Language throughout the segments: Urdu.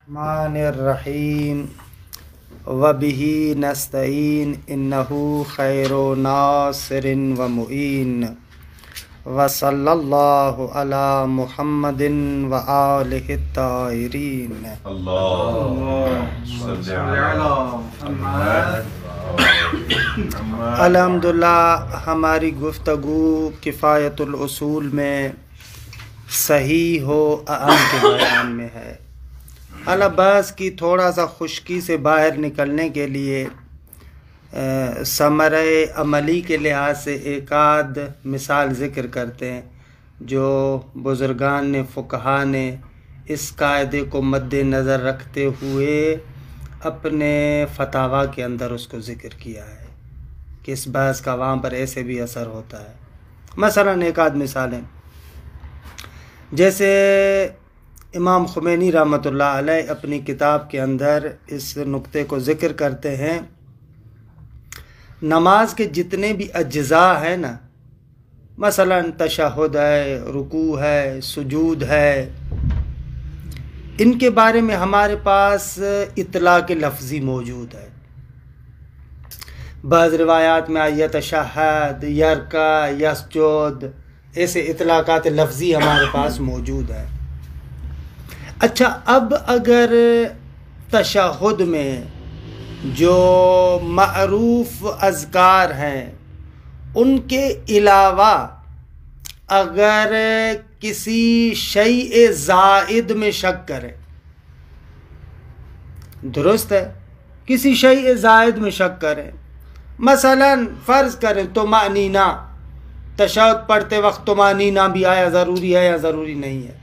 الرحمن الرحیم وبہ نستعین انہ خیر ناصر و معین وصلی اللہ علی محمد و آلہ الطاہرین الحمدللہ ہماری گفتگو کفایت الاصول میں صحیح ہو اعم کے بیان میں ہے۔ بحث کی تھوڑا سا خشکی سے باہر نکلنے کے لیے ثمرہ عملی کے لحاظ سے ایک آدھ مثال ذکر کرتے ہیں جو بزرگان نے فقہا نے اس قاعدے کو مد نظر رکھتے ہوئے اپنے فتاویٰ کے اندر اس کو ذکر کیا ہے کہ اس بحث کا وہاں پر ایسے بھی اثر ہوتا ہے۔ مثلاً ایک آدھ مثالیں جیسے امام خمینی رحمۃ اللہ علیہ اپنی کتاب کے اندر اس نقطے کو ذکر کرتے ہیں، نماز کے جتنے بھی اجزاء ہیں نا، مثلا تشہد ہے، رکوع ہے، سجود ہے، ان کے بارے میں ہمارے پاس اطلاق لفظی موجود ہے۔ بعض روایات میں یتشہد، یرکع، یسجد، ایسے اطلاقات لفظی ہمارے پاس موجود ہے۔ اچھا، اب اگر تشہد میں جو معروف اذکار ہیں ان کے علاوہ اگر کسی شیء زائد میں شک کریں، درست ہے، کسی شیء زائد میں شک کریں، مثلا فرض کریں طمأنینہ، تشہد پڑھتے وقت طمأنینہ بھی آیا ضروری ہے یا ضروری نہیں ہے،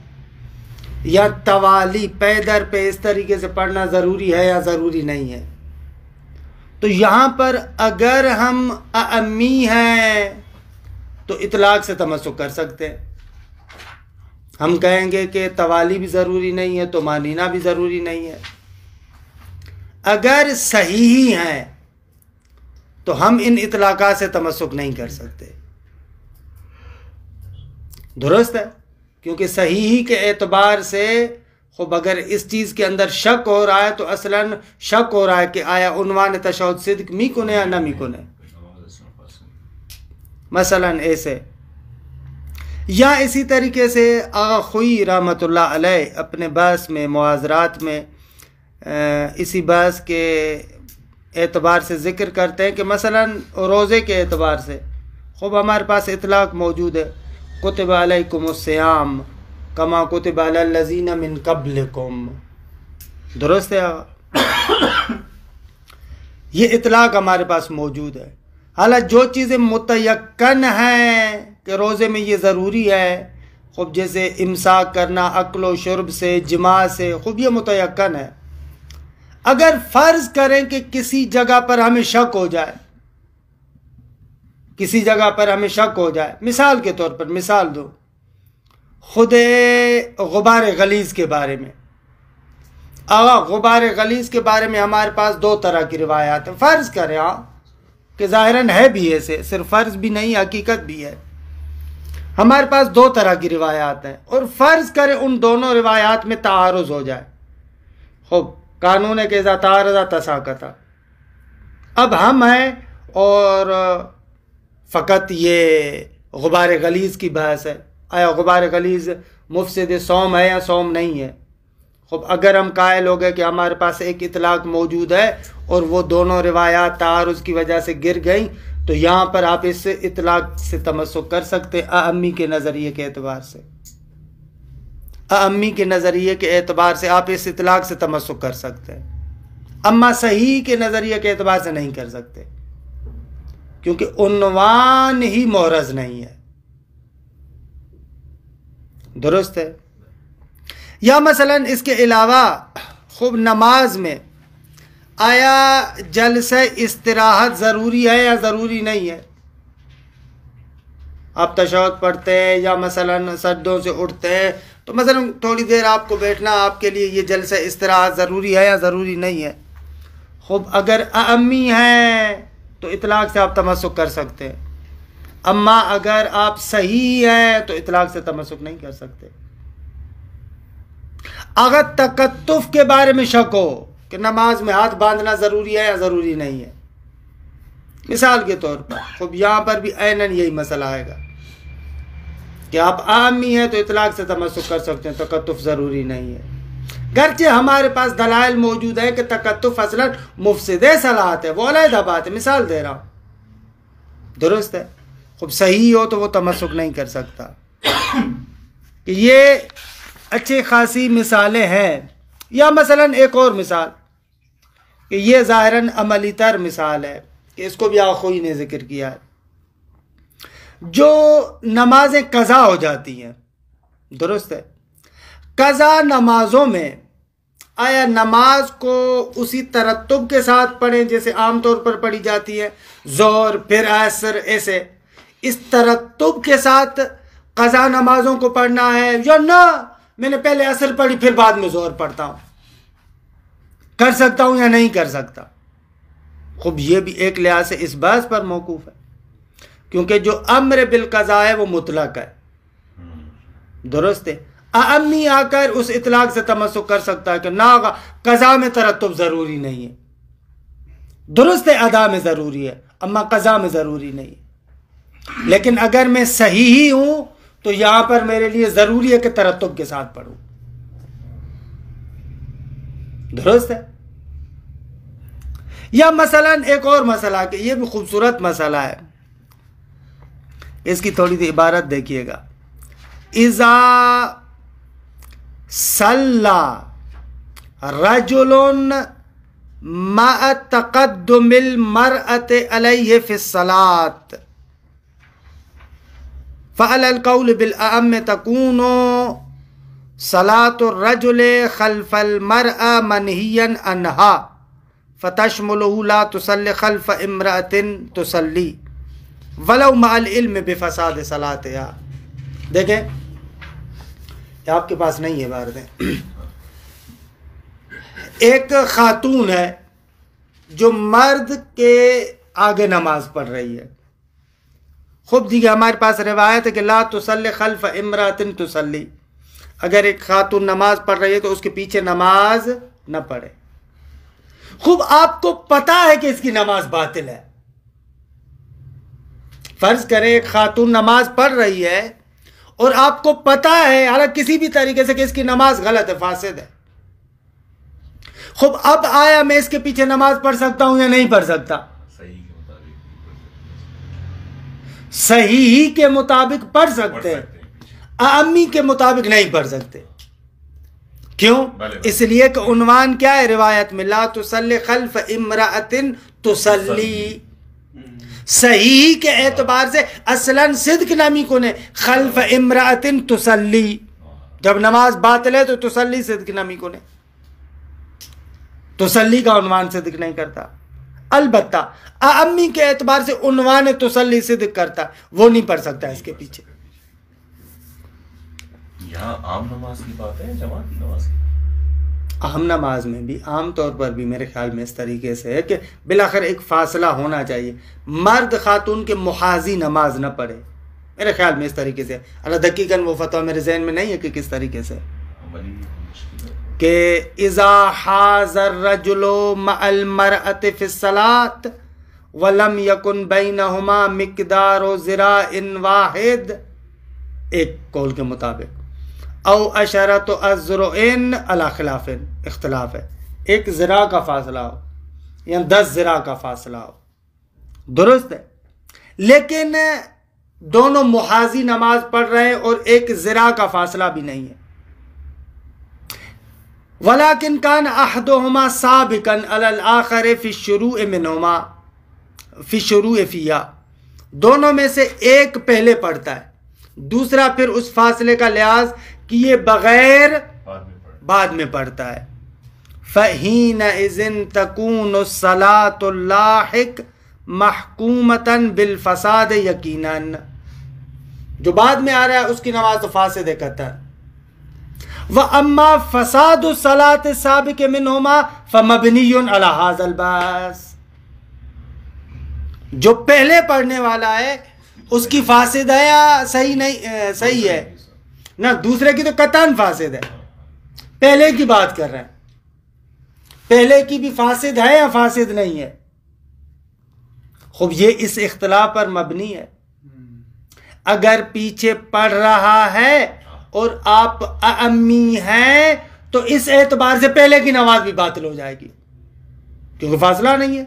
یا توالی پے در پہ اس طریقے سے پڑھنا ضروری ہے یا ضروری نہیں ہے، تو یہاں پر اگر ہم اعمی ہیں تو اطلاق سے تمسک کر سکتے ہیں۔ ہم کہیں گے کہ توالی بھی ضروری نہیں ہے، طمأنینہ بھی ضروری نہیں ہے۔ اگر صحیح ہیں تو ہم ان اطلاقات سے تمسک نہیں کر سکتے، درست ہے، کیونکہ صحیح کے اعتبار سے خب اگر اس چیز کے اندر شک ہو رہا ہے تو اصلاً شک ہو رہا ہے کہ آیا عنوان تشہد صدق می کنے یا نہ می کنے، مثلاً ایسے۔ یا اسی طریقے سے آغا خوئی رحمۃ اللہ علیہ اپنے بحث میں معاذرات میں اسی بحث کے اعتبار سے ذکر کرتے ہیں کہ مثلاً روزے کے اعتبار سے خب ہمارے پاس اطلاق موجود ہے، کتب علیکم الصیام کما کتب علی الذین من قبلکم، درست ہے آقا؟ یہ اطلاق ہمارے پاس موجود ہے۔ حالانکہ جو چیزیں متیقن ہیں کہ روزے میں یہ ضروری ہے، خب جیسے امساک کرنا اکل و شرب سے، جماع سے، خب یہ متیقن ہے۔ اگر فرض کریں کہ کسی جگہ پر ہمیں شک ہو جائے، کسی جگہ پر ہمیں شک ہو جائے، مثال کے طور پر مثال دو، خود غبار غلیظ کے بارے میں، غبار غلیظ کے بارے میں ہمارے پاس دو طرح کی روایات ہیں، فرض کریں کہ ظاہراً ہے بھی ایسے، صرف فرض بھی نہیں حقیقت بھی ہے، ہمارے پاس دو طرح کی روایات ہیں، اور فرض کریں ان دونوں روایات میں تعارض ہو جائے، خب قانون ہے کہ اذا تعارض تساقط، اب ہم ہیں اور فقط یہ غبار غلیظ کی بحث ہے، آیا غبار غلیظ مفسد صوم ہے یا صوم نہیں ہے؟ خب اگر ہم قائل ہو گئے کہ ہمارے پاس ایک اطلاق موجود ہے اور وہ دونوں روایات تعارض کی وجہ سے گر گئیں، تو یہاں پر آپ اس اطلاق سے تمسک کر سکتے ہیں اعمی کے نظریے کے اعتبار سے، اعمی کے نظریے کے اعتبار سے آپ اس اطلاق سے تمسک کر سکتے ہیں، اما صحیح کے نظریے کے اعتبار سے نہیں کر سکتے، کیونکہ عنوان ہی محرز نہیں ہے، درست ہے۔ یا مثلا اس کے علاوہ خوب نماز میں آیا جلسہ استراحت ضروری ہے یا ضروری نہیں ہے؟ آپ تشہد پڑھتے ہیں یا مثلا سجدوں سے اٹھتے ہیں تو مثلا تھوڑی دیر آپ کو بیٹھنا آپ کے لیے یہ جلسہ استراحت ضروری ہے یا ضروری نہیں ہے؟ خوب اگر اعمی ہیں تو اطلاق سے آپ تمسک کر سکتے ہیں، اما اگر آپ صحیح ہیں تو اطلاق سے تمسک نہیں کر سکتے۔ اگر تکتف کے بارے میں شک ہو کہ نماز میں ہاتھ باندھنا ضروری ہے یا ضروری نہیں ہے، مثال کے طور پر خب یہاں پر بھی عیناً یہی مسئلہ آئے گا کہ آپ عامی ہیں تو اطلاق سے تمسک کر سکتے ہیں، تکتف ضروری نہیں ہے، گرچہ ہمارے پاس دلائل موجود ہے کہ تکتف اصلاً مفسد صلاۃ ہے، وہ علیحدہ بات ہے، مثال دے رہا ہوں، درست ہے، خب صحیح ہو تو وہ تمسک نہیں کر سکتا۔ کہ یہ اچھی خاصی مثالیں ہیں، یا مثلاً ایک اور مثال کہ یہ ظاہراً عملی تر مثال ہے کہ اس کو بھی آخوئی نے ذکر کیا ہے، جو نمازیں قضا ہو جاتی ہیں، درست ہے، قضا نمازوں میں آیا نماز کو اسی ترتب کے ساتھ پڑھیں جیسے عام طور پر پڑھی جاتی ہے، ظہر پھر عصر، ایسے اس ترتب کے ساتھ قضا نمازوں کو پڑھنا ہے، یا نہ میں نے پہلے عصر پڑھی پھر بعد میں ظہر پڑھتا ہوں، کر سکتا ہوں یا نہیں کر سکتا؟ خب یہ بھی ایک لحاظ سے اس بحث پر موقوف ہے، کیونکہ جو امر بالقضاء ہے وہ مطلق ہے، درست ہے، امی آ کر اس اطلاق سے تمسک کر سکتا ہے کہ نہ قضا میں ترتب ضروری نہیں ہے، درست ہے، ادا میں ضروری ہے، اما قضا میں ضروری نہیں ہے، لیکن اگر میں صحیح ہی ہوں تو یہاں پر میرے لیے ضروری ہے کہ ترتب کے ساتھ پڑھوں، درست ہے۔ یا مثلا ایک اور مسئلہ کہ یہ بھی خوبصورت مسئلہ ہے، اس کی تھوڑی سی عبارت دیکھیے گا، اذا صلی رجل مع تقدم المرأة علیہ فی الصلاة فعلى القول بالأعم تكون صلاة الرجل خلف المرأة منهيا عنها فتشمله لا تصلي خلف امرأة تصلي ولو مع العلم بفساد صلاتها۔ دیکھیں یہ آپ کے پاس نہیں ہے عبارتیں، ایک خاتون ہے جو مرد کے آگے نماز پڑھ رہی ہے، خوب دیکھیں ہمارے پاس روایت ہے کہ لا تصلی خلف امرأۃ تصلی، اگر ایک خاتون نماز پڑھ رہی ہے تو اس کے پیچھے نماز نہ پڑھے۔ خوب آپ کو پتا ہے کہ اس کی نماز باطل ہے، فرض کریں ایک خاتون نماز پڑھ رہی ہے اور آپ کو پتا ہے حالانکہ کسی بھی طریقے سے کہ اس کی نماز غلط ہے، فاسد ہے، خوب اب آیا میں اس کے پیچھے نماز پڑھ سکتا ہوں یا نہیں پڑھ سکتا؟ صحیح کے مطابق پڑھ سکتے ہیں، امی کے مطابق نہیں پڑھ سکتے۔ کیوں؟ اس لیے کہ عنوان کیا ہے روایت میں، لا تصلی خلف امرأۃ تصلی، صحیح کے اعتبار سے اصلاً صدق نامی کو نے خلف امرأۃ تصلی، جب نماز باطل ہے تو تصلی صدق نامی کو نے، تسلی کا عنوان صدق نہیں کرتا، البتہ امی کے اعتبار سے عنوان تسلی صدق کرتا، وہ نہیں پڑھ سکتا اس کے پیچھے۔ یہاں عام نماز کی بات ہے، جماعت کی نماز کی؟ عام نماز میں بھی عام طور پر بھی میرے خیال میں اس طریقے سے ہے کہ بلاخر ایک فاصلہ ہونا چاہیے، مرد خاتون کے محاذی نماز نہ پڑھے، میرے خیال میں اس طریقے سے، اللہ دقیقاً وہ فتویٰ میرے ذہن میں نہیں ہے کہ کس طریقے سے، کہ اذا حاز الرجل مع المرأة فی الصلاة ولم یکن بینہما مقدار ذراع واحد، ایک قول کے مطابق، او اشرۃ اذرع علی خلاف، اختلاف ہے، ایک ذراع کا فاصلہ ہو یا 10 ذراع کا فاصلہ ہو، درست ہے، لیکن دونوں محاذی نماز پڑھ رہے ہیں اور ایک ذراع کا فاصلہ بھی نہیں ہے، ولیکن کان احدہما سابقا علی الآخر فی الشروع منہما فی الشروع فیہا، دونوں میں سے ایک پہلے پڑھتا ہے، دوسرا پھر اس فاصلے کا لحاظ کیے بغیر بعد میں پڑھتا ہے، فَحِينَئِذٍ تَكُونُ الصَّلَاةُ اللاحق محکومۃ بالفساد یقیناً، جو بعد میں آ رہا ہے اس کی نماز تو فاسد ہے قطعاً، وَأَمَّا فَسَادُ الصَّلَاةِ السَّابِقِ مِنْهُمَا فَمَبْنِيٌّ عَلَى هَذَا الْبَاسِ، جو پہلے پڑھنے والا ہے اس کی فاسد ہے یا صحیح نہیں، صحیح ہے نہ، دوسرے کی تو قطعاً فاسد ہے، پہلے کی بات کر رہے ہیں، پہلے کی بھی فاسد ہے یا فاسد نہیں ہے؟ خوب یہ اس اختلاف پر مبنی ہے. اگر پیچھے پڑھ رہا ہے اور آپ امی ہیں تو اس اعتبار سے پہلے کی نماز بھی باطل ہو جائے گی، کیونکہ فاصلہ نہیں ہے.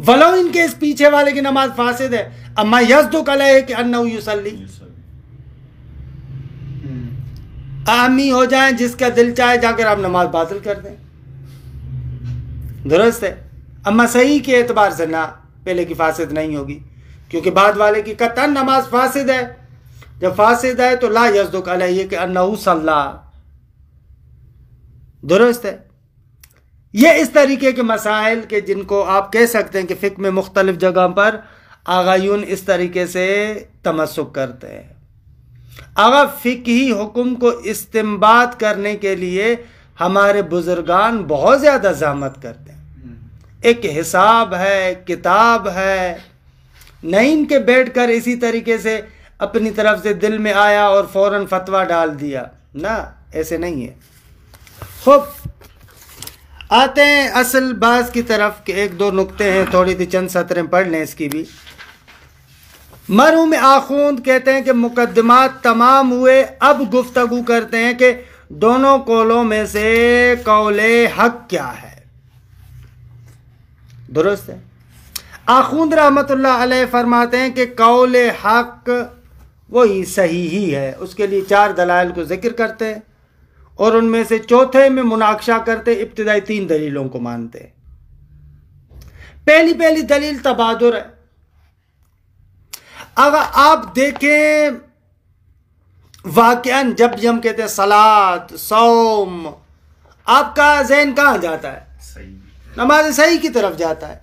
ولو ان کے اس پیچھے والے کی نماز فاسد ہے، اما یصدق علیہ کہ انہ یصلی، امی ہو جائیں جس کا دل چاہے جا کر آپ نماز باطل کر دیں، درست ہے. اما صحیح کے اعتبار سے نہ، پہلے کی فاسد نہیں ہوگی، کیونکہ بعد والے کی قطعاً نماز فاسد ہے. جب فاسد ہے تو لا یصدق علیہ کہ انہ صلی، درست ہے. یہ اس طریقے کے مسائل کے جن کو آپ کہہ سکتے ہیں کہ فقہ میں مختلف جگہ پر آغایون اس طریقے سے تمسک کرتے ہیں. آغا فقہی حکم کو استنباط کرنے کے لیے ہمارے بزرگان بہت زیادہ زحمت کرتے ہیں. ایک حساب ہے، کتاب ہے، نہیں ان کے بیٹھ کر اسی طریقے سے اپنی طرف سے دل میں آیا اور فوراً فتویٰ ڈال دیا، نہ، ایسے نہیں ہے. خوب آتے ہیں اصل بات کی طرف کہ ایک دو نکتے ہیں، تھوڑی سی چند سطریں پڑھ لیں اس کی بھی. مرحوم آخوند کہتے ہیں کہ مقدمات تمام ہوئے، اب گفتگو کرتے ہیں کہ دونوں قولوں میں سے قول حق کیا ہے. درست ہے. آخوند رحمت اللہ علیہ فرماتے ہیں کہ قول حق وہی صحیح ہی ہے. اس کے لیے 4 دلائل کو ذکر کرتے ہیں اور ان میں سے چوتھے میں مناقشہ کرتے، ابتدائی 3 دلیلوں کو مانتے. پہلی دلیل تبادر ہے. اگر آپ دیکھیں واقعاً جب ہم کہتے ہیں صلاۃ، صوم، آپ کا ذہن کہاں جاتا ہے؟ نماز صحیح کی طرف جاتا ہے.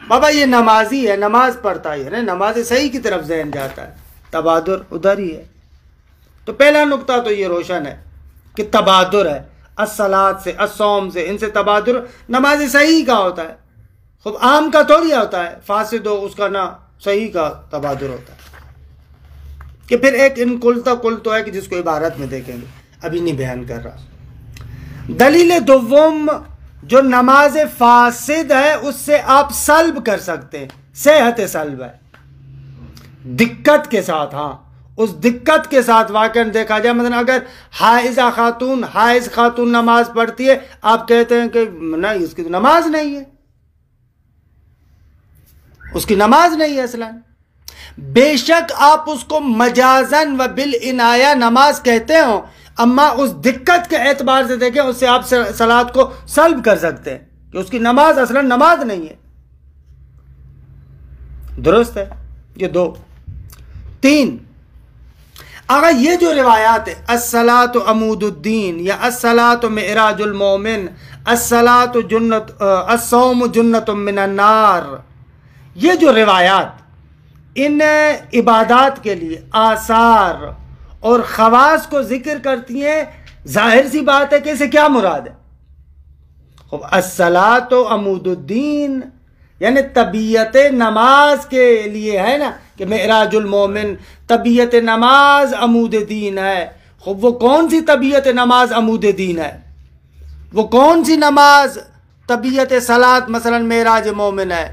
بابا یہ نمازی ہے، نماز پڑھتا ہے، نماز صحیح کی طرف ذہن جاتا ہے. تبادر ادھر ہی ہے. تو پہلا نقطہ تو یہ روشن ہے کہ تبادر ہے. الصلاۃ سے، الصوم سے، ان سے تبادر. نماز صحیح کا ہوتا ہے، خب عام کا تھوڑی ہوتا ہے، فاسد ہو اس کا نہ، صحیح کا تبادر ہوتا ہے. کہ پھر ایک ان کل تو ہے کہ جس کو عبارت میں دیکھیں گے، ابھی نہیں بیان کر رہا. دلیل دوم جو نماز فاسد ہے اس سے آپ سلب کر سکتے ہیں، صحت سلب ہے، دقت کے ساتھ. ہاں اس دقت کے ساتھ واقعاً دیکھا جائے، مثلا اگر حائض خاتون نماز پڑھتی ہے، آپ کہتے ہیں کہ نہیں اس کی تو نماز نہیں ہے، اس کی نماز نہیں ہے اصلاً. بے شک آپ اس کو مجازن و بالعنایہ نماز کہتے ہو، اما اس دقت کے اعتبار سے دیکھیں اس سے آپ صلاۃ کو سلب کر سکتے ہیں کہ اس کی نماز اصلاً نماز نہیں ہے. درست ہے. یہ 2. 3 اگر یہ جو روایات ہے الصلاۃ عمود الدین یا الصلاۃ معراج المومن، الصلاۃ جنت، الصوم جنت من النار، یہ جو روایات ان عبادات کے لیے آثار اور خواص کو ذکر کرتی ہیں، ظاہر سی بات ہے کہ اسے کیا مراد ہے؟ خب الصلاۃ عمود الدین یعنی طبیعت نماز کے لیے ہے نا، کہ معراج المومن طبیعت نماز عمود دین ہے. خب وہ کون سی طبیعت نماز عمود دین ہے؟ وہ کون سی نماز طبیعت صلاۃ مثلا معراج مومن ہے؟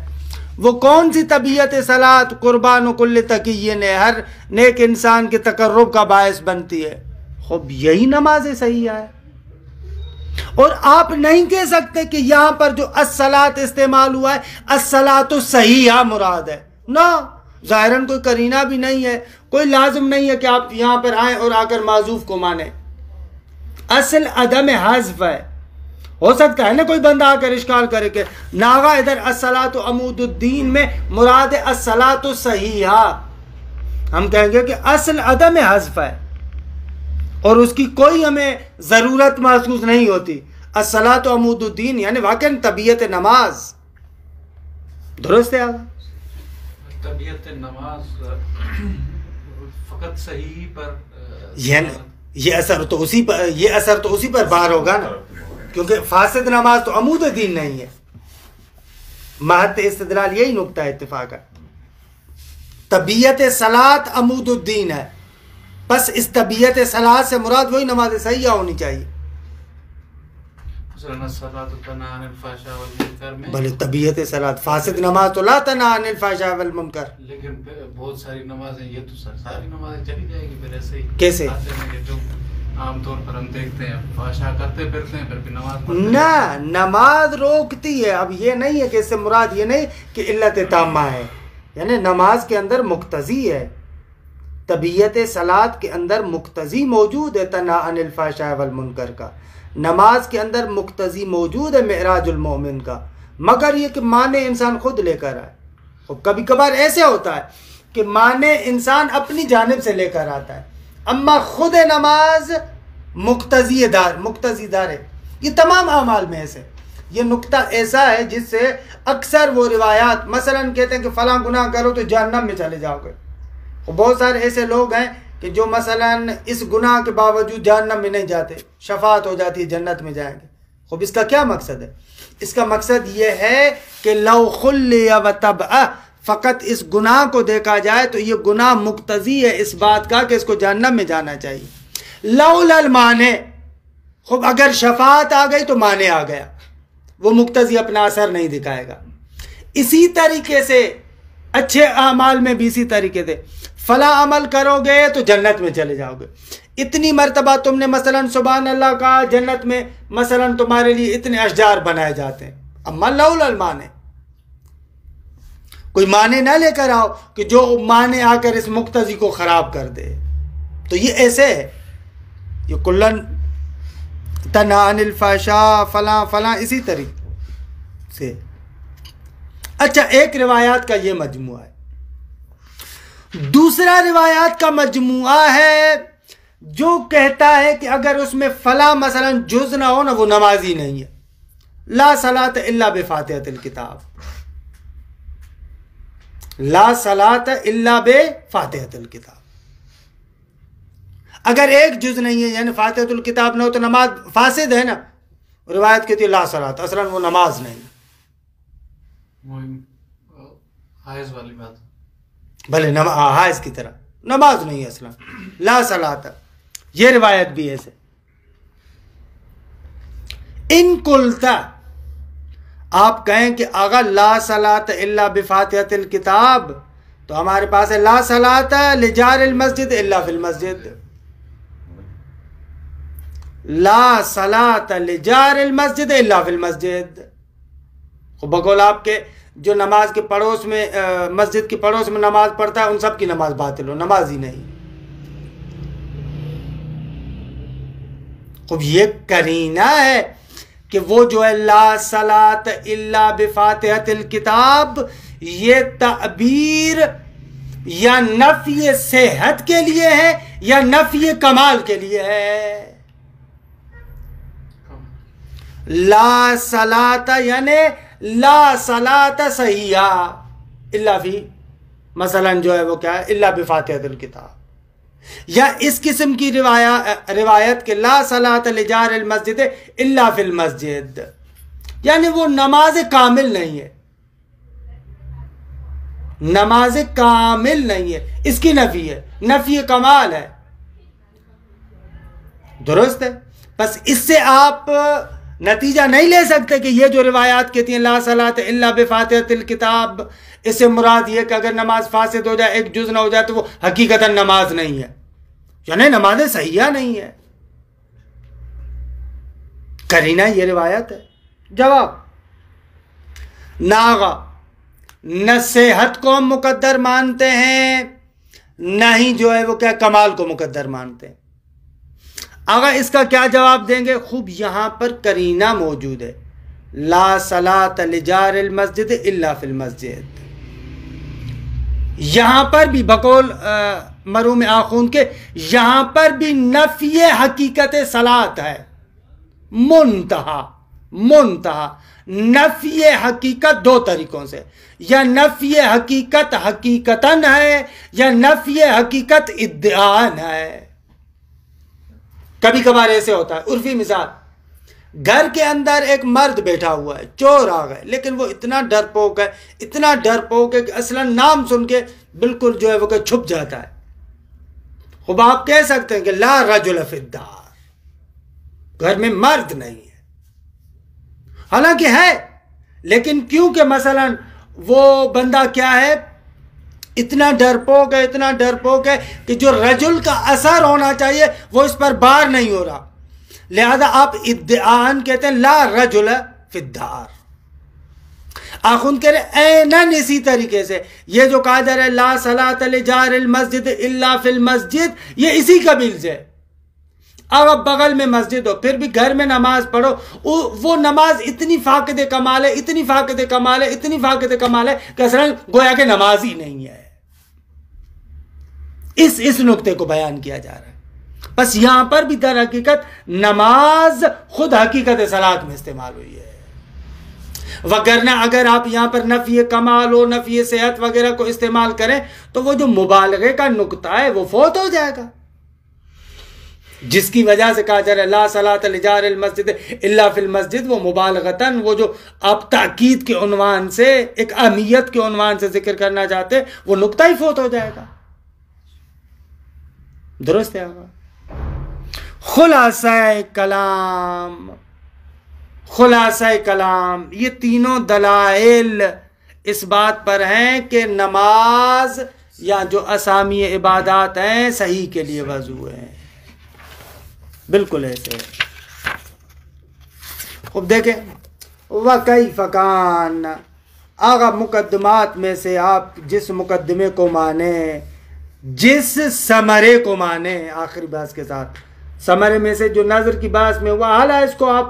وہ کون سی طبیعت صلاۃ قربان و کل تقیین ہے، ہر نیک انسان کے تقرب کا باعث بنتی ہے؟ خب یہی نماز صحیح ہے. اور آپ نہیں کہہ سکتے کہ یہاں پر جو الصلاۃ استعمال ہوا ہے الصلاۃ صحیحہ مراد ہے، نہ، ظاہراً کوئی قرینہ بھی نہیں ہے، کوئی لازم نہیں ہے کہ آپ یہاں پر آئیں اور آ کر معذوف کو مانیں. اصل عدم حذف ہے. ہو سکتا ہے نا کوئی بندہ آ کر اشکال کرے کہ ناغا ادھر الصلاۃ عمود الدین میں مراد الصلاۃ صحیحہ. ہم کہیں گے کہ اصل عدم حذف ہے اور اس کی کوئی ہمیں ضرورت محسوس نہیں ہوتی. الصلاۃ عمود الدین یعنی واقعاً طبیعت نماز. درست ہے؟ آگا طبیعت نماز فقط صحیح پر یہ اثر تو اسی پر بار ہوگا نا، کیونکہ فاسد نماز تو عمود دین نہیں ہے. محط استدلال یہی نقطہ اتفاق ہے. طبیعت صلاۃ عمود الدین ہے، بس اس طبیعت صلاۃ سے مراد وہی نماز صحیحہ ہونی چاہیے. مثلاً الصلاۃ تنہی عن الفحشاء والمنکر میں بھلے طبیعت صلاۃ فاسد نماز تو لا تنہی عن الفحشاء والمنکر، لیکن بہت ساری نمازیں، یہ تو ساری نمازیں چلی جائے گی پھر ایسے ہی کیسے؟ جو عام طور پر ہم دیکھتے ہیں فحشا کرتے پھرتے ہیں پھر بھی نماز پڑھتے ہیں۔ نہ، نماز روکتی ہے۔ اب یہ نہیں ہے کہ اس سے مراد یہ نہیں کہ علت تامہ ہے، یعنی نماز کے اندر مقتضی ہے، طبیعت صلاۃ کے اندر مقتضی موجود ہے تنہی عن الفحشاء والمنکر کا، نماز کے اندر مقتضی موجود ہے معراج المومن کا، مگر یہ کہ معنی انسان خود لے کر آئے۔ اور کبھی کبھار ایسے ہوتا ہے کہ معنی انسان اپنی جانب سے لے کر آتا ہے، اما خود نماز مقتضی دار ہے۔ یہ تمام اعمال میں ایسے، یہ نقطہ ایسا ہے جس سے اکثر وہ روایات مثلا کہتے ہیں کہ فلاں گناہ کرو تو جہنم میں چلے جاؤ گے، اور بہت سارے ایسے لوگ ہیں کہ جو مثلا اس گناہ کے باوجود جہنم میں نہیں جاتے، شفاعت ہو جاتی ہے، جنت میں جائیں گے۔ خب اس کا کیا مقصد ہے؟ اس کا مقصد یہ ہے کہ لو خلی و طبع، فقط اس گناہ کو دیکھا جائے تو یہ گناہ مقتضی ہے اس بات کا کہ اس کو جہنم میں جانا چاہیے۔ لولا المانع، خب اگر شفاعت آ گئی تو مانع آ گیا، وہ مقتضی اپنا اثر نہیں دکھائے گا۔ اسی طریقے سے اچھے اعمال میں بھی اسی طریقے سے فلاں عمل کرو گے تو جنت میں چلے جاؤ گے، اتنی مرتبہ تم نے مثلا سبحان اللہ کہا، جنت میں مثلا تمہارے لیے اتنے اشجار بنائے جاتے ہیں۔ اما لولا المانع، کوئی معنی نہ لے کر آؤ کہ جو معنی آ کر اس مقتضی کو خراب کر دے، تو یہ ایسے ہے، یہ کلن تنہی عن الفحشاء فلاں فلاں اسی طریقے سے۔ اچھا، ایک روایات کا یہ مجموعہ ہے، دوسرا روایات کا مجموعہ ہے جو کہتا ہے کہ اگر اس میں فلاں مثلا جز نہ ہو نا، وہ نمازی نہیں ہے۔ لا صلاۃ الا بفاتحۃ الکتاب، لا صلاۃ الا بفاتحۃ الکتاب، اگر ایک جز نہیں ہے یعنی فاتحۃ الکتاب نہ ہو تو نماز فاسد ہے نا۔ روایت کہتی ہے لا صلاۃ، اصلا وہ نماز نہیں، حائض والی بات، بھلے حائض کی طرح نماز نہیں ہے اصلا، لا صلاۃ۔ یہ روایت بھی ایسے۔ ان قلتا، آپ کہیں کہ آغا لا صلاۃ الا بفاتحۃ الکتاب، تو ہمارے پاس ہے لا صلاۃ لجار المسجد الا فی المسجد، لا صلاۃ لجار المسجد الا فی المسجد۔ بقول آپ کے جو نماز کے پڑوس میں مسجد کے پڑوس میں نماز پڑھتا ہے ان سب کی نماز باطل ہو، نماز ہی نہیں۔ خب یہ کرینہ ہے کہ وہ جو ہے لا صلاۃ الا بفاتحۃ الکتاب، یہ تعبیر یا نفی صحت کے لیے ہے یا نفی کمال کے لیے ہے۔ لا صلاۃ یعنی لا صلاۃ صحیحہ الا فی، مثلا جو ہے وہ کیا ہے، الا بفاتحۃ الکتاب، یا اس قسم کی روایت کہ لا صلاۃ لجار المسجد الا فی المسجد، یعنی وہ نماز کامل نہیں ہے، نماز کامل نہیں ہے، اس کی نفی ہے، نفی کمال ہے، درست ہے۔ بس اس سے آپ نتیجہ نہیں لے سکتے کہ یہ جو روایات کہتی ہیں لا صلاۃ الا بفاتحۃ الکتاب، اس سے مراد یہ کہ اگر نماز فاسد ہو جائے، ایک جز نہ ہو جائے تو وہ حقیقتاً نماز نہیں ہے، یعنی نماز صحیحہ نہیں ہے۔ کرینہ یہ روایت ہے۔ جواب، ناغا نہ صحت کو ہم مقدر مانتے ہیں، نہ ہی جو ہے وہ کیا کمال کو مقدر مانتے ہیں۔ اگر اس کا کیا جواب دیں گے؟ خوب یہاں پر کرینہ موجود ہے، لا صلاۃ لجار المسجد الا فی المسجد، یہاں پر بھی بقول مروم آخون کے یہاں پر بھی نفی حقیقت صلاۃ ہے، منتہا نفی حقیقت دو طریقوں سے، یا نفی حقیقت حقیقتاً ہے یا نفی حقیقت ادعاءً ہے۔ کبھی کبھار ایسے ہوتا ہے، عرفی مثال، گھر کے اندر ایک مرد بیٹھا ہوا ہے، چور آ گئے، لیکن وہ اتنا ڈرپوک ہے، اتنا ڈرپوک ہے کہ اصلا نام سن کے بالکل جو ہے وہ کہ چھپ جاتا ہے۔ خب آپ کہہ سکتے ہیں کہ لا رجل فی الدار، گھر میں مرد نہیں ہے، حالانکہ ہے، لیکن کیونکہ مثلا وہ بندہ کیا ہے، اتنا ڈرپوک ہے کہ جو رجل کا اثر ہونا چاہیے وہ اس پر بار نہیں ہو رہا، لہذا آپ ادعاءً کہتے ہیں لا رجل فی الدار. آخون کہہ رہے اینن اسی طریقے سے یہ جو کہا جا رہا ہے لا صلاۃ لجار المسجد الا فی المسجد، یہ اسی قبیل سے. اب بغل میں مسجد ہو پھر بھی گھر میں نماز پڑھو، وہ نماز اتنی فاقد کمال ہے کہ اصلا گویا کہ نماز ہی نہیں ہے. اس نقطے کو بیان کیا جا رہا ہے. بس یہاں پر بھی در حقیقت نماز خود حقیقت صلاۃ میں استعمال ہوئی ہے، وگرنہ اگر آپ یہاں پر نفی کمال و نفی صحت وغیرہ کو استعمال کریں تو وہ جو مبالغے کا نقطہ ہے وہ فوت ہو جائے گا، جس کی وجہ سے کہا جا رہا ہے لا صلاۃ لجار المسجد الا فی المسجد. وہ مبالغتاً وہ جو آپ تاکید کے عنوان سے، ایک اہمیت کے عنوان سے ذکر کرنا چاہتے ہیں، وہ نقطہ ہی فوت ہو جائے گا. درست ہے آقا؟ خلاصہ کلام یہ تینوں دلائل اس بات پر ہیں کہ نماز یا جو اسامی عبادات ہیں صحیح کے لیے وضو ہیں. بالکل ایسے. خوب دیکھیں وَكَيْفَ كَانَ، آغا مقدمات میں سے آپ جس مقدمے کو مانیں، جس ثمرے کو مانیں، آخری بحث کے ساتھ ثمرے میں سے جو نظر کی بحث میں ہوا، حالا اس کو آپ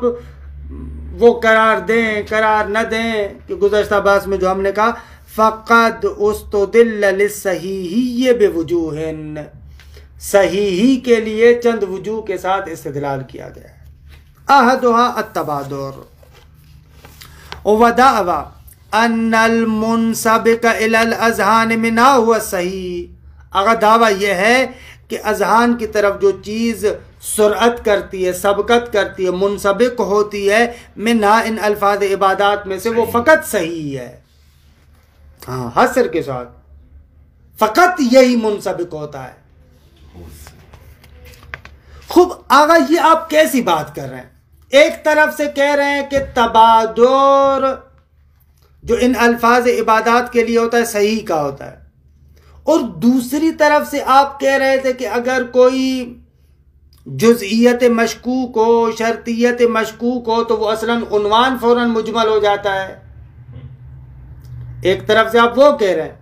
وہ قرار دیں قرار نہ دیں کہ گزشتہ بحث میں جو ہم نے کہا فَقَدْ اُسْتُدِلَّ لِلصَّحِيحِ بِوُجُوهٍ، صحیحی کے لیے چند وجوہ کے ساتھ استدلال کیا گیا ہے. احدها التبادر ودعوى ان المنسبق الى الاذهان منها هو الصحیح. اگر دعویٰ یہ ہے کہ اذہان کی طرف جو چیز سرعت کرتی ہے، سبقت کرتی ہے، منسبق ہوتی ہے، منها ان الفاظ عبادات میں سے وہ فقط صحیح ہے. ہاں حصر کے ساتھ فقط یہی منسبق ہوتا ہے. خوب آغا یہ آپ کیسی بات کر رہے ہیں؟ ایک طرف سے کہہ رہے ہیں کہ تبادر جو ان الفاظ عبادات کے لیے ہوتا ہے صحیح کا ہوتا ہے، اور دوسری طرف سے آپ کہہ رہے تھے کہ اگر کوئی جزئیت مشکوک ہو، شرطیت مشکوک ہو تو وہ اصلاً عنوان فوراً مجمل ہو جاتا ہے. ایک طرف سے آپ وہ کہہ رہے ہیں،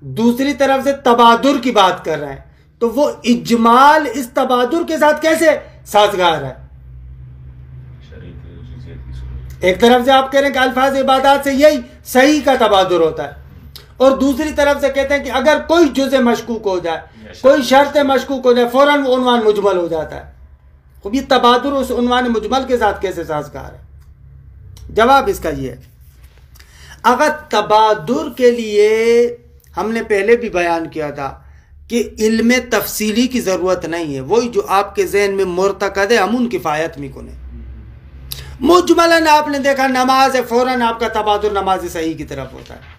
دوسری طرف سے تبادر کی بات کر رہے ہیں، تو وہ اجمال اس تبادر کے ساتھ کیسے سازگار ہے؟ ایک طرف سے آپ کہہ رہے ہیں کہ الفاظ عبادات سے یہی صحیح کا تبادر ہوتا ہے، اور دوسری طرف سے کہتے ہیں کہ اگر کوئی جزء مشکوک ہو جائے، کوئی شرط مشکوک ہو جائے، فوراً وہ عنوان مجمل ہو جاتا ہے. خب یہ تبادر اس عنوان مجمل کے ساتھ کیسے سازگار ہے؟ جواب اس کا یہ ہے، اگر تبادر کے لیے ہم نے پہلے بھی بیان کیا تھا کہ علم تفصیلی کی ضرورت نہیں ہے، وہی جو آپ کے ذہن میں مرتقد ہے ہم ان کفایت میں کنے. مجملاً آپ نے دیکھا نماز ہے، فوراً آپ کا تبادر نماز صحیح کی طرف ہوتا ہے.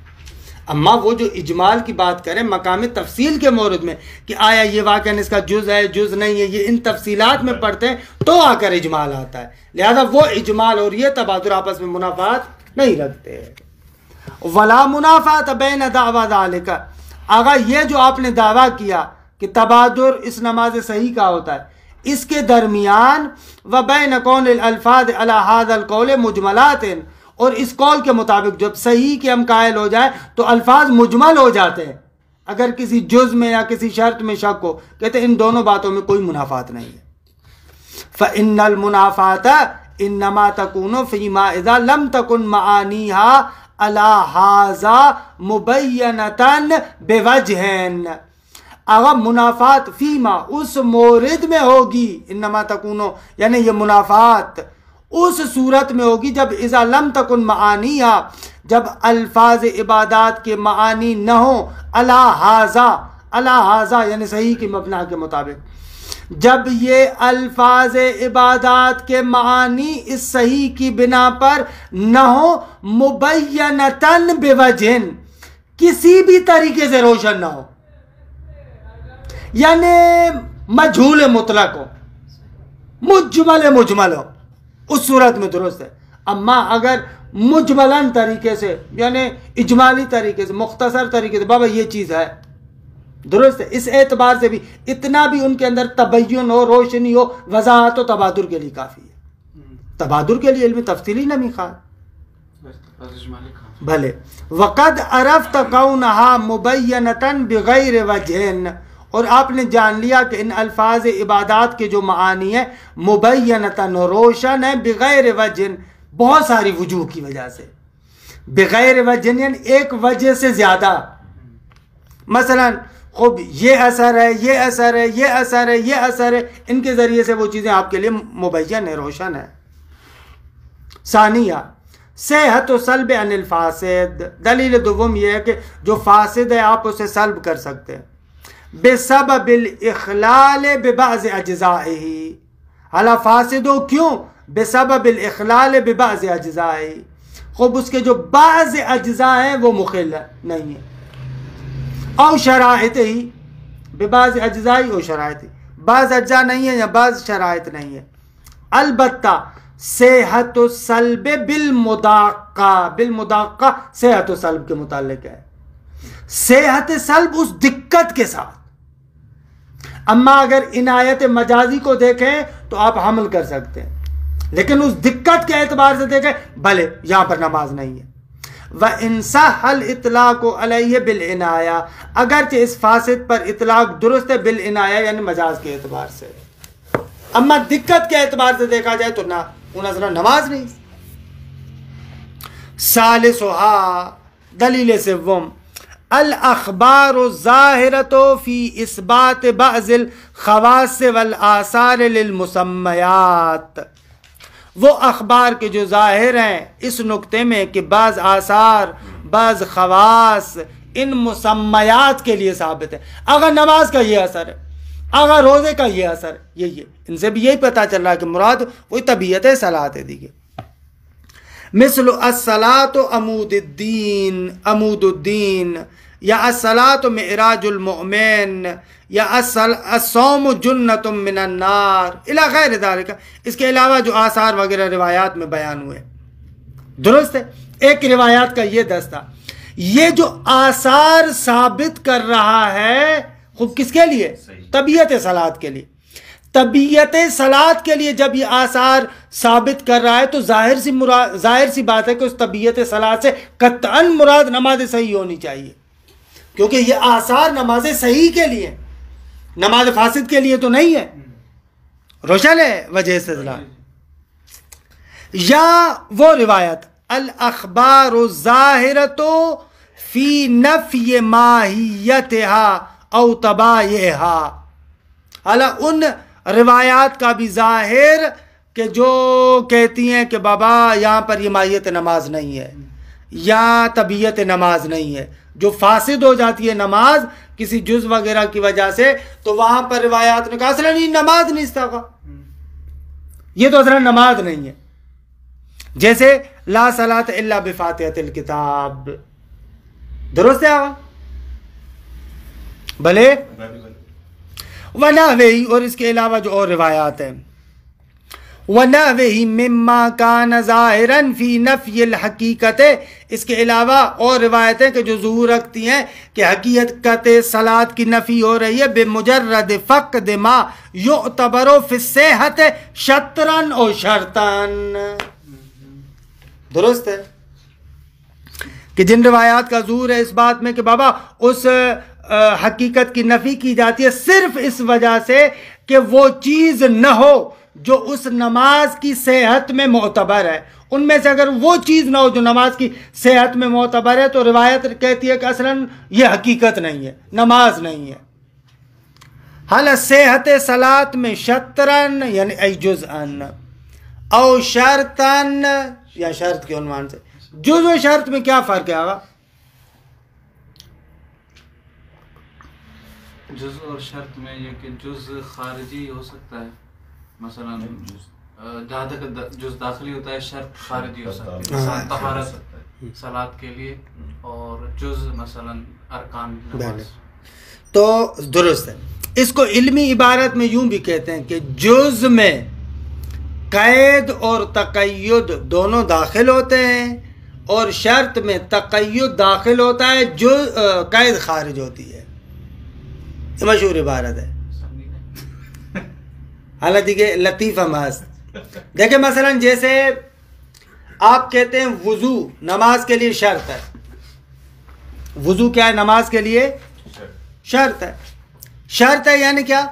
اما وہ جو اجمال کی بات کریں مقام تفصیل کے مورد میں کہ آیا یہ واقعاً اس کا جز ہے جز نہیں ہے، یہ ان تفصیلات میں پڑھتے ہیں تو آ کر اجمال آتا ہے. لہذا وہ اجمال اور یہ تبادر آپس میں منافات نہیں رکھتے. ولا منافات بین دعوی ذالک، آگا یہ جو آپ نے دعویٰ کیا کہ تبادر اس نماز صحیح کا ہوتا ہے، اس کے درمیان وبین کون الالفاظ علی ھذا القول مجملات، اور اس قول کے مطابق جب صحیح کے ہم قائل ہو جائے تو الفاظ مجمل ہو جاتے ہیں. اگر کسی جز میں یا کسی شرط میں شک ہو، کہتے ہیں ان دونوں باتوں میں کوئی منافات نہیں ہے. فإن المنافات انما تكون فيما اذا لم تكن معانيها على هذا مبینة بوجہ. اگر منافات فیما اس مورد میں ہوگی، انما تکونو یعنی یہ منافات اس صورت میں ہوگی جب اذا لم تکن معانیہا، جب الفاظ عبادات کے معانی نہ ہو، علی ھذا یعنی صحیح کی مبنا کے مطابق، جب یہ الفاظ عبادات کے معانی اس صحیح کی بنا پر نہ ہو، مبینتاً بوجہ کسی بھی طریقے سے روشن نہ ہو، یعنی مجھول مطلق ہو، مجمل ہو، اس صورت میں درست ہے. اما اگر مجملاً طریقے سے یعنی اجمالی طریقے سے مختصر طریقے سے بابا یہ چیز ہے درست ہے، اس اعتبار سے بھی اتنا بھی ان کے اندر تبین ہو، روشنی ہو، وضاحت و تبادر کے لیے کافی ہے. تبادر کے لیے علم تفصیلی نہ میخواہ بھلے. وقد عرفت کونہا مبینتاً بغیر وجہن، اور آپ نے جان لیا کہ ان الفاظ عبادات کے جو معانی ہیں مبینتاً روشن ہے، بغیر وجہن بہت ساری وجوہ کی وجہ سے. بغیر وجہن یعنی ایک وجہ سے زیادہ. مثلا خوب یہ اثر ہے، یہ اثر ہے، یہ اثر ہے، یہ اثر ہے، ان کے ذریعے سے وہ چیزیں آپ کے لیے مبین ہے، روشن ہے. ثانیہ صحت و سلب عن الفاسد، دلیل دوم یہ ہے کہ جو فاسد ہے آپ اسے سلب کر سکتے ہیں. بسبب الاخلال ببعض اجزائه، حالا فاسد ہو کیوں؟ بسبب الاخلال ببعض اجزائه، خوب اس کے جو بعض اجزاء ہیں وہ مخل نہیں ہیں. او شرائط ہی ببعض اجزاء او شرائط، بعض اجزاء نہیں ہیں یا بعض شرائط نہیں ہیں. البتہ صحت و سلب بالمداقہ، بالمداقہ صحت و سلب کے متعلق ہے. صحت سلب اس دقت کے ساتھ. اما اگر عنایت مجازی کو دیکھیں تو آپ حمل کر سکتے ہیں، لیکن اس دقت کے اعتبار سے دیکھیں بھلے یہاں پر نماز نہیں ہے. وَإِن صَحَّ الْإِطْلَاقُ عَلَيْهِ بِالْعِنَایَةِ، اگرچہ اس فاسد پر اطلاق درست ہے بالعنایہ یعنی مجاز کے اعتبار سے، اما دقت کے اعتبار سے دیکھا جائے تو نہ نظر نماز نہیں. ثالثھا دلیل سوم الاخبار الظاہرۃ فی اثبات بعض الخواص والآثار للمسمیات، وہ اخبار کے جو ظاہر ہیں اس نقطے میں کہ بعض آثار بعض خواص ان مسمیات کے لیے ثابت ہے. اگر نماز کا یہ اثر ہے، اگر روزے کا یہ اثر ہے، یہ ان سے بھی یہی پتہ چل رہا ہے کہ مراد وہی طبیعت صلاۃ ہے. دیکھیے مثل الصلاۃ عمود الدین، عمود الدین، یا الصلاۃ معراج المؤمن، یا الصوم جنۃ من النار الی غیر ذلک. اس کے علاوہ جو آثار وغیرہ روایات میں بیان ہوئے درست ہے. ایک روایات کا یہ دستہ، یہ جو آثار ثابت کر رہا ہے خوب کس کے لیے؟ طبیعت صلاۃ کے لیے. طبیعت صلاۃ کے لیے جب یہ آثار ثابت کر رہا ہے تو ظاہر سی بات ہے کہ اس طبیعت صلاۃ سے قطعاً مراد نماز صحیح ہونی چاہیے، کیونکہ یہ آثار نماز صحیح کے لیے، نماز فاسد کے لیے تو نہیں ہے. روشن ہے وجہ استدلال. یا وہ روایت الاخبار الظاہرۃ فی نفی ماہیتها او طبائعها، حالا ان روایات کا بھی ظاہر کہ جو کہتی ہیں کہ بابا یہاں پر یہ ماہیت نماز نہیں ہے یا طبیعت نماز نہیں ہے، جو فاسد ہو جاتی ہے نماز کسی جز وغیرہ کی وجہ سے، تو وہاں پر روایات نے کہا اصلا نہیں نماز نہیں استغا، یہ تو اصلا نماز نہیں ہے. جیسے لا صلاۃ الا بفاتحۃ الکتاب، درست ہے آقا بھلے. ونحوہ، اور اس کے علاوہ جو اور روایات ہیں، ونحوہ مما کان ظاہرا فی نفی الحقیقت، اس کے علاوہ اور روایتیں کہ جو ظہور رکھتی ہیں کہ حقیقت صلاۃ کی نفی ہو رہی ہے بمجرد فقد ما یعتبر فی الصحۃ شطرا او شرطا. درست ہے کہ جن روایات کا ظہور ہے اس بات میں کہ بابا اس حقیقت کی نفی کی جاتی ہے صرف اس وجہ سے کہ وہ چیز نہ ہو جو اس نماز کی صحت میں معتبر ہے. ان میں سے اگر وہ چیز نہ ہو جو نماز کی صحت میں معتبر ہے تو روایت کہتی ہے کہ اصلاً یہ حقیقت نہیں ہے، نماز نہیں ہے. حالا صحت صلاۃ میں شطرن یعنی ای جزءن او شرطن یا شرط کے عنوان سے. جز و شرط میں کیا فرق ہے آقا؟ جز اور شرط میں یہ کہ جز خارجی ہو سکتا ہے، مثلا جہاں تک جز داخلی ہوتا ہے شرط خارجی ہو سکتا ہے، مثلا طہارت صلاۃ کے لیے، اور جز مثلا ارکان نماز. تو درست ہے. اس کو علمی عبارت میں یوں بھی کہتے ہیں کہ جز میں قید اور تقید دونوں داخل ہوتے ہیں، اور شرط میں تقید داخل ہوتا ہے جو قید خارج ہوتی ہے. یہ مشہور عبارت ہے، حالانکہ کہ لطیفہ محض. دیکھیں مثلا جیسے آپ کہتے ہیں وضو نماز کے لیے شرط ہے. وضو کیا ہے؟ نماز کے لیے شرط ہے. شرط ہے یعنی کیا؟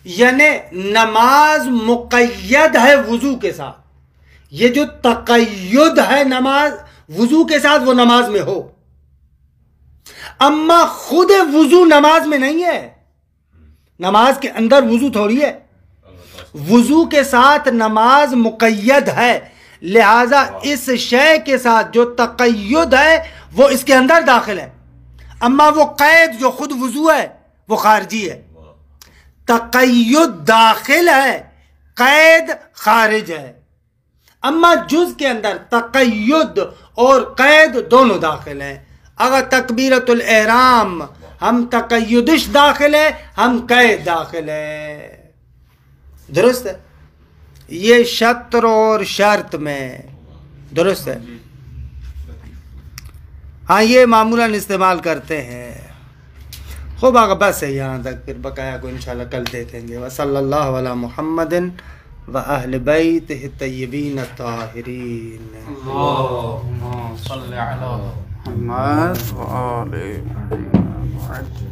یعنی نماز مقید ہے وضو کے ساتھ. یہ جو تقید ہے نماز وضو کے ساتھ، وہ نماز میں ہو. اما خود وضو نماز میں نہیں ہے، نماز کے اندر وضو تھوڑی ہے. وضو کے ساتھ نماز مقید ہے، لہذا اس شے کے ساتھ جو تقید ہے وہ اس کے اندر داخل ہے. اما وہ قید جو خود وضو ہے وہ خارجی ہے. تقید داخل ہے، قید خارج ہے. اما جز کے اندر تقید اور قید دونوں داخل ہیں. اگر تکبیرۃ الاحرام ہم تقیدش داخل ہے، ہم قید داخل ہے. درست ہے؟ یہ شطر اور شرط میں درست ہے. ہاں یہ معمولاً استعمال کرتے ہیں. خوب آگا بس ہے یہاں تک، پھر بقایا کو انشاءاللہ کل دیکھیں گے. وصلی اللہ علی محمد و اہل بیتہ الطیبین الطاہرین. اللہم صلی علی محمد و آل محمد.